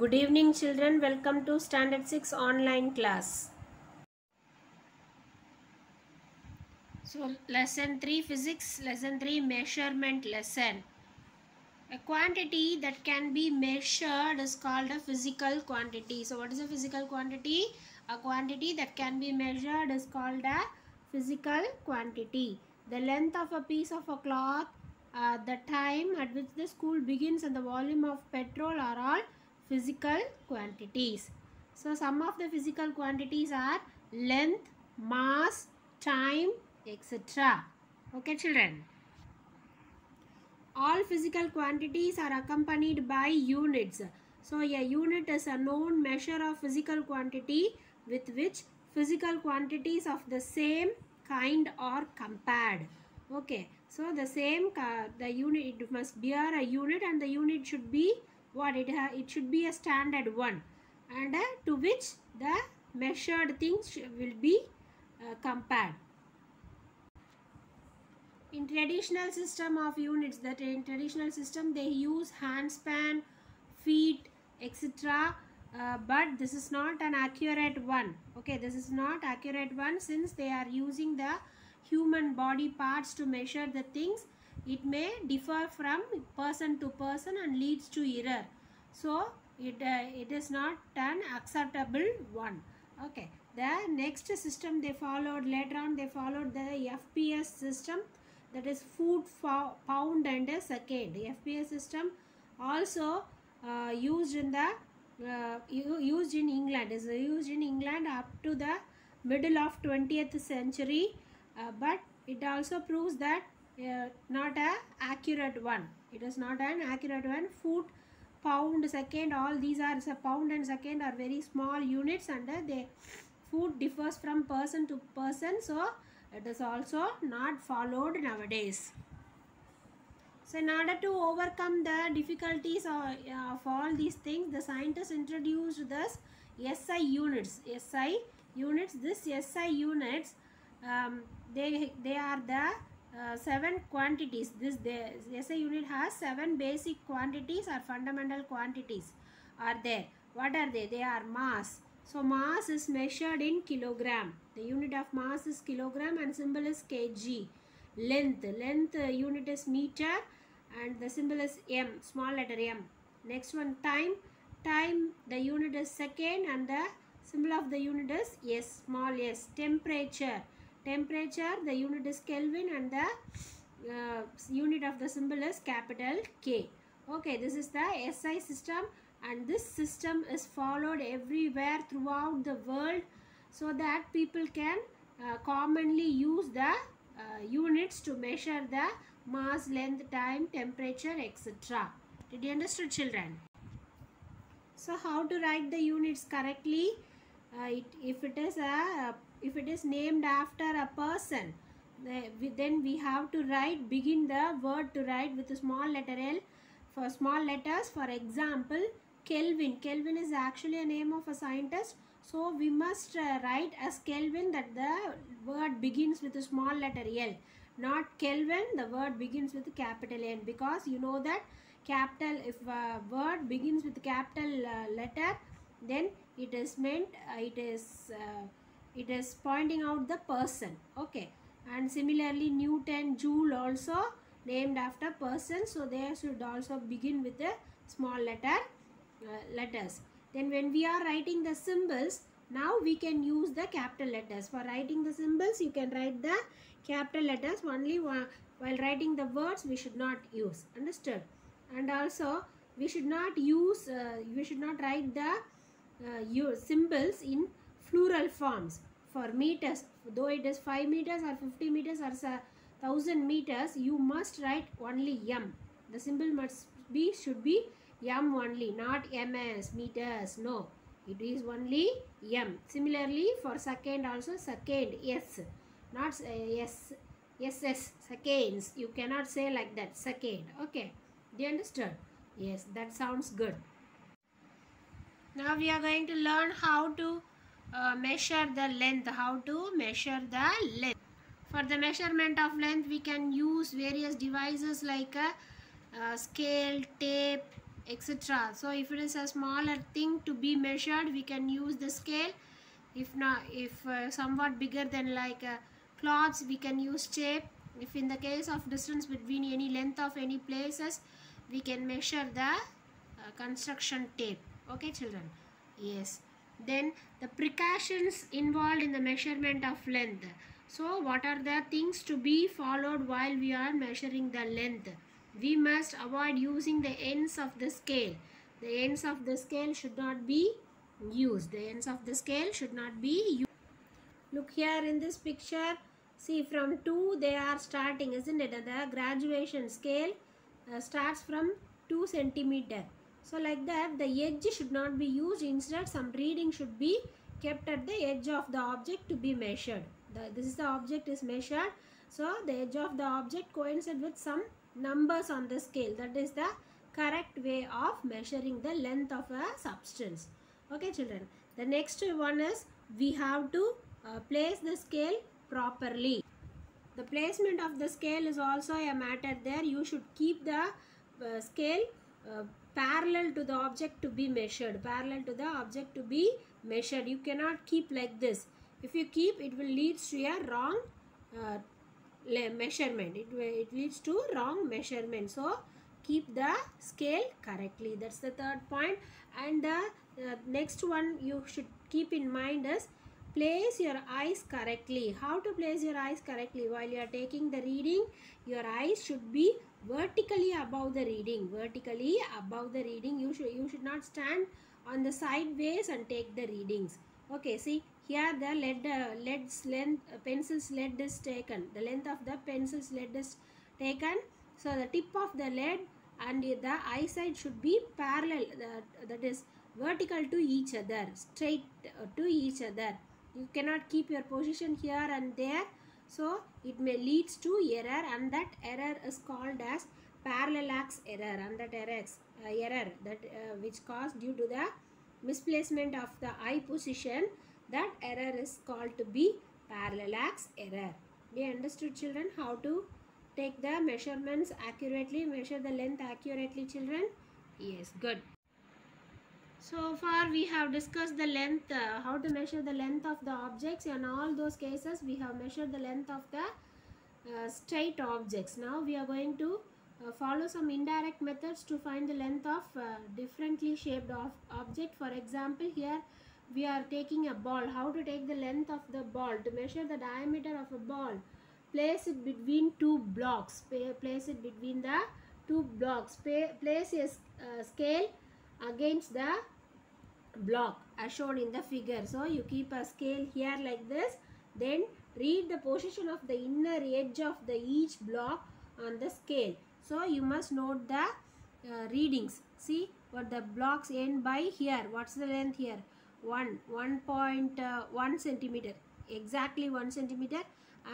Good evening children, welcome to Standard 6 online class. So lesson 3 physics, lesson 3 measurement lesson. A quantity that can be measured is called a physical quantity. So what is a physical quantity? A quantity that can be measured is called a physical quantity. The length of a piece of a cloth, the time at which the school begins and the volume of petrol are all physical quantities. So some of the physical quantities are length, mass, time, etc. Okay children. All physical quantities are accompanied by units. So a unit is a known measure of physical quantity with which physical quantities of the same kind are compared. Okay, so the same the unit, it must bear a unit, and the unit should be what it should be a standard one, and to which the measured things will be compared. In traditional system of units, that in traditional system they use handspan, feet, etc. But this is not an accurate one. Okay, this is not accurate one, since they are using the human body parts to measure the things. It may differ from person to person and leads to error. So it is not an acceptable one. Okay, the next system they followed later on, they followed the FPS system, that is foot, pound and a second. The FPS system also used in the used in England, is used in England up to the middle of 20th century, but it also proves that not a accurate one. It is not an accurate one. Foot, pound, second, all these are, so pound and second are very small units, and the foot differs from person to person, so it is also not followed nowadays. So in order to overcome the difficulties of all these things, the scientists introduced this SI units. SI units. This SI units, they are the 7 quantities. The SI unit has 7 basic quantities or fundamental quantities are there. What are they? They are mass. So mass is measured in kilogram. The unit of mass is kilogram and symbol is kg. Length unit is meter and the symbol is m, small letter m. Next one, time the unit is second and the symbol of the unit is s, small s. Temperature the unit is Kelvin and the unit of the symbol is capital K. Okay, this is the SI system, and this system is followed everywhere throughout the world, so that people can commonly use the units to measure the mass, length, time, temperature, etc. Did you understand children? So how to write the units correctly? If it is named after a person, then we have to begin the word to write with a small letter L for small letters. For example, Kelvin is actually a name of a scientist, so we must write as Kelvin, that the word begins with a small letter L. Not Kelvin, the word begins with a capital N, because you know that capital, if a word begins with capital letter, then it is meant it is pointing out the person. Okay, and similarly Newton, Joule also named after person, so they should also begin with a small letters. Then when we are writing the symbols, now we can use the capital letters. For writing the symbols, you can write the capital letters only. While writing the words, we should not use. Understood? And also we should not write the symbols in plural forms. For meters, though it is 5 meters or 50 meters or 1000 meters, you must write only m. The symbol should be m only, not ms, meters. No, it is only m. Similarly for second also, second, s, not ss, seconds. You cannot say like that, second. Okay, do you understand? Yes, that sounds good. Now we are going to learn how to measure the length. For the measurement of length, we can use various devices like a scale, tape, etc. So if it is a smaller thing to be measured, we can use the scale. If not, if somewhat bigger than like cloths, we can use tape. If in the case of distance between any length of any places, we can measure the construction tape. Okay children, yes. Then the precautions involved in the measurement of length. So what are the things to be followed while we are measuring the length? We must avoid using the ends of the scale. The ends of the scale should not be used. The ends of the scale should not be used. Look here in this picture. See, from 2 they are starting, isn't it? The graduation scale starts from 2 centimeter. So like that, the edge should not be used. Instead, some reading should be kept at the edge of the object to be measured. This is the object is measured. So the edge of the object coincides with some numbers on the scale. That is the correct way of measuring the length of a substance. Okay children. The next one is we have to place the scale properly. The placement of the scale is also a matter there. You should keep the scale parallel to the object to be measured. Parallel to the object to be measured. You cannot keep like this. If you keep, it will lead to a wrong measurement. It leads to wrong measurement. So keep the scale correctly. That's the third point. And the next one you should keep in mind is place your eyes correctly. How to place your eyes correctly? While you are taking the reading, your eyes should be vertically above the reading. Vertically above the reading. You should not stand on the sideways and take the readings. Okay, see here the lead's length, pencil's lead is taken. The length of the pencil's lead is taken. So the tip of the lead and the eyesight should be parallel. That is vertical to each other, straight to each other. You cannot keep your position here and there. So it may lead to error, and that error is called as parallax error. And that error that which caused due to the misplacement of the eye position, that error is called to be parallax error. Do you understood children how to take the measurements accurately, measure the length accurately children? Yes, good. So far we have discussed the length, how to measure the length of the objects. In all those cases we have measured the length of the straight objects. Now we are going to follow some indirect methods to find the length of differently shaped object. For example, here we are taking a ball. How to take the length of the ball? To measure the diameter of a ball, place it between two blocks. Place it between the two blocks. Place a scale against the block as shown in the figure. So you keep a scale here like this, then read the position of the inner edge of the each block on the scale. So you must note the readings. See what the blocks end by here. What's the length here? 1.1 centimeter, exactly 1 centimeter,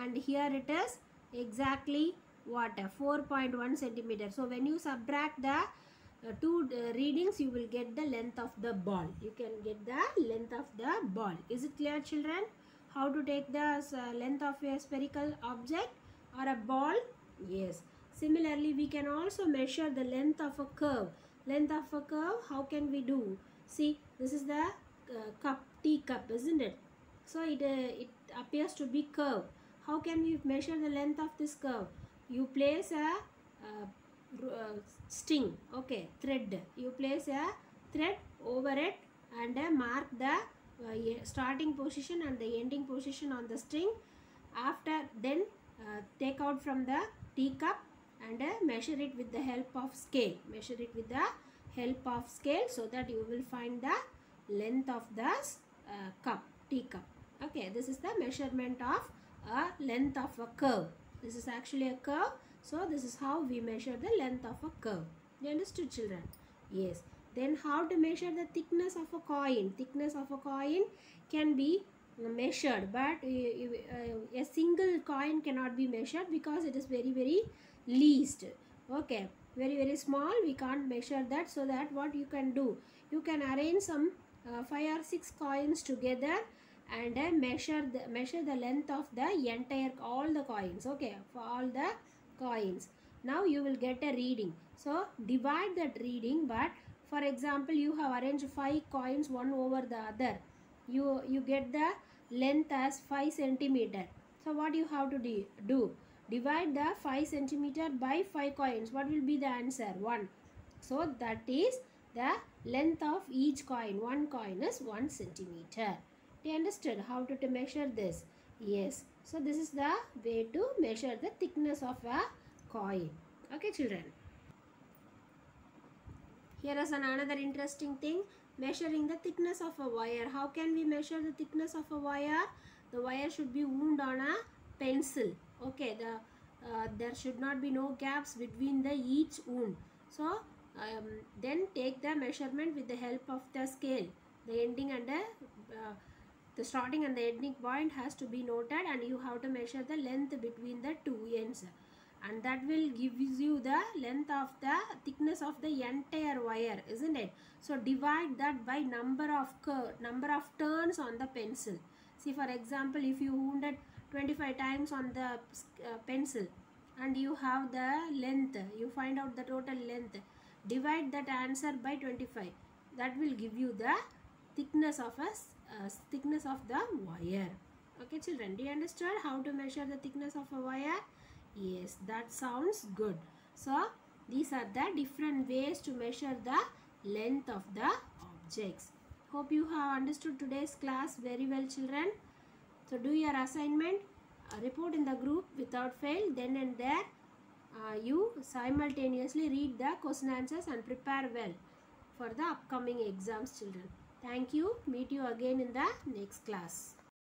and here it is exactly what, 4.1 centimeter. So when you subtract the two readings, you will get the length of the ball. You can get the length of the ball. Is it clear children? How to take the length of a spherical object or a ball? Yes. Similarly, we can also measure the length of a curve. Length of a curve, how can we do? See, this is the teacup, isn't it? So it appears to be curved. How can we measure the length of this curve? You place a string, okay, thread. You place a thread over it and mark the starting position and the ending position on the string. After then take out from the teacup and measure it with the help of scale. Measure it with the help of scale so that you will find the length of the teacup. Okay, this is the measurement of a length of a curve. This is actually a curve. So this is how we measure the length of a curve. You understood children? Yes. Then how to measure the thickness of a coin? Thickness of a coin can be measured, but a single coin cannot be measured because it is very least. Okay, very small. We can't measure that. So that what you can do? You can arrange some 5 or 6 coins together and measure the length of the entire all the coins. Okay, for all the coins. Now you will get a reading. So divide that reading, but For example, you have arranged 5 coins one over the other. You get the length as 5 centimeter. So what you have to do? Divide the 5 centimeter by 5 coins. What will be the answer? 1. So that is the length of each coin. One coin is 1 centimeter. Do you understood how to measure this? Yes. So this is the way to measure the thickness of a coin. Okay, children. Here is another interesting thing, measuring the thickness of a wire. How can we measure the thickness of a wire? The wire should be wound on a pencil. Okay, there should not be no gaps between the each wound. So then take the measurement with the help of the scale. The ending and the starting and the ending point has to be noted, and you have to measure the length between the two ends. And that will give you the length of the thickness of the entire wire, isn't it? So divide that by number of turns on the pencil. See, for example, if you wounded 25 times on the pencil and you have the length, you find out the total length, divide that answer by 25. That will give you the thickness of the wire. Okay, children, do you understand how to measure the thickness of a wire? Yes, that sounds good. So these are the different ways to measure the length of the objects. Hope you have understood today's class very well, children. So do your assignment, report in the group without fail. Then and there you simultaneously read the question answers and prepare well for the upcoming exams, children. Thank you. Meet you again in the next class.